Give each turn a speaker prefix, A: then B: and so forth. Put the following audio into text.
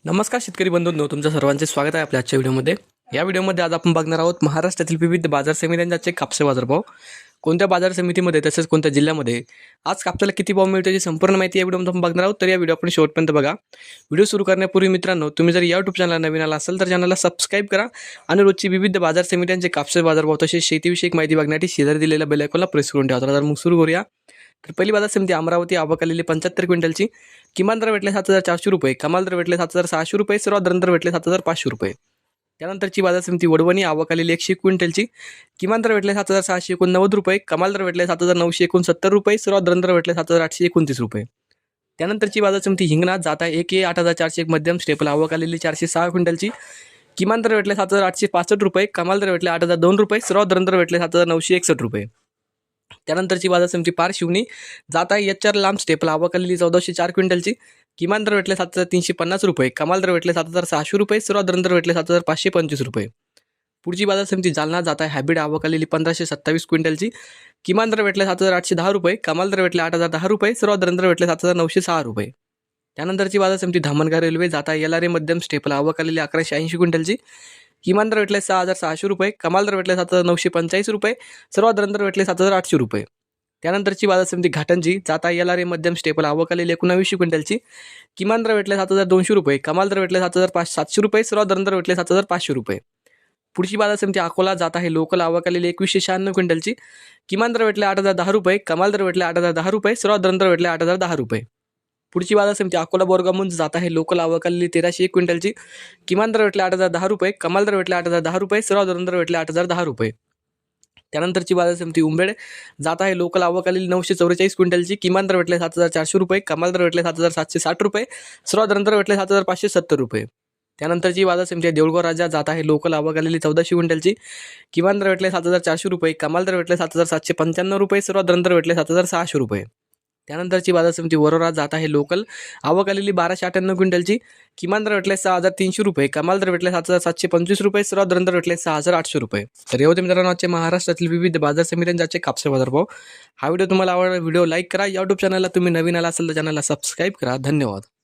A: नमस्कार शेतकरी बंधूंनो, तुमचं सर्वांचे स्वागत आहे आपल्या आजच्या व्हिडिओमध्ये। या व्हिडिओमध्ये आज आपण बघणार आहोत महाराष्ट्रातील विविध बाजार समित्यांचे कापसे बाजारभाव, कोणत्या बाजार समितीमध्ये तसेच कोणत्या जिल्ह्यामध्ये आज कापसाला किती भाव मिळतो याची संपूर्ण माहिती या व्हिडिओमध्ये आपण बघणार आहोत। तर या व्हिडिओ आपण शेवटपर्यंत बघा। व्हिडिओ सुरू करण्यापूर्वी मित्रांनो, तुम्ही जर YouTube चॅनलला नवीन आला असाल तर चॅनलला सबस्क्राइब करा आणि रोजची विविध बाजार समित्यांचे कापसे बाजारभाव तसेच शेतीविषयक माहिती बघण्यासाठी शेजारी दिलेल्या बेल आयकॉनला प्रेस करून ठेवा। तर मग सुरू करूया। तर पहिली बाजार समिती अमरावती, आवक आलेली 75 क्विंटलची, किमान दर भेटले 7400 रुपये, कमाल दर भेटले 7600 रुपये, सर्वात दर भेटले 7500 रुपये। त्यानंतरची बाजार समिती वडवणी, आवक आलेली 100 क्विंटलची, किमान दर भेटले 7689 रुपये, कमाल दर भेटले 7969 रुपये, सर्वात दर भेटले 7829 रुपये। त्यानंतरची बाजार समिती हिंगणा, जात आहे 1 8401 मध्यम स्टेपल, आवक आलेली 406 क्विंटलची, किमान दर भेटले 7865 रुपये, कमाल दर भेटले 8002 रुपये, सर्वात दर भेटले 7961 रुपये। त्यानंतरची बाजार समिती पार शिवणी, जात आहे HR लांब स्टेपल, आवक आलेली 1404 क्विंटलची, किमान दर भेटले 7350 रुपये, कमाल दर भेटले 7600 रुपये, सर्वात दर भेटले 7525 रुपये। पुढची बाजार समिती जालना, जात आहे हायब्रिड, आवक आलेली 1527 क्विंटलची, किमान दर भेटले 7810 रुपये, कमाल दर भेटले 8010 रुपये, सर्वात दर भेटले 7906 रुपये। त्यानंतरची बाजार समिती धामणगाव रेल्वे, जात आहे LRA मध्यम स्टेपल, आवक आलेली 1180 क्विंटलची, किमान दर भेटले 6600 रुपये, कमाल दर भेटले 7945 रुपये, सर्वात दर भेटले 7800 रुपये। त्यानंतरची बाजार समिती घाटंजी, जात आहे LRA मध्यम स्टेपल, आवक आलेली 1900 क्विंटलची, किमान दर भेटले 7200 रुपये, कमाल दर भेटले 7700 रुपये, सर्वात दर भेटले 7500 रुपये। पुढची बाजार समिती अकोला, जात आहे लोकल, आवक आलेली 2196 क्विंटलची, किमान दर भेटले 8010 रुपये, कमाल दर भेटले 8010 रुपये, सर्वात दर भेटले 8010 रुपये। पुढची बाजार समिती अकोला बोरगामुंज, जात आहे लोकल, आवक आलेली 1301 क्विंटलची, किमान दर भेटले 8010 रुपये, कमाल दर भेटले 8010 रुपये, सर्वात दर भेटले 8010 रुपये। त्यानंतरची बाजार समिती उंबेड, जात आहे लोकल, आवक आलेली 944 क्विंटलची, किमान दर भेटले 7400 रुपये, कमाल दर भेटले 7760 रुपये, सर्वात दर भेटले 7570 रुपये। त्यानंतरची बाजार समिती देऊळगाव राजा, जात आहे लोकल, आवक आलेली 1400 क्विंटलची, किमान दर भेटले 7400 रुपये, कमाल दर भेटले 7795 रुपये, सर्वात दर भेटले 7600 रुपये। त्यानंतरची बाजार समिती वरोरा, जात आहे लोकल, आवक आलेली 1298 क्विंटलची, किमान दर भेटले 6300 रुपये, कमाल दर भेटले 7725 रुपये, सर्वात दर भेटले 6800 रुपये। तर हे होते मित्रांनो आजचे महाराष्ट्रातील विविध बाजार समित्यांचे कापसे बाजारभाव। हा व्हिडिओ तुम्हाला आवडला, व्हिडिओ लाईक करा। YouTube चॅनलला तुम्ही नवीन आला असाल तर चॅनलला सबस्क्राईब करा। धन्यवाद।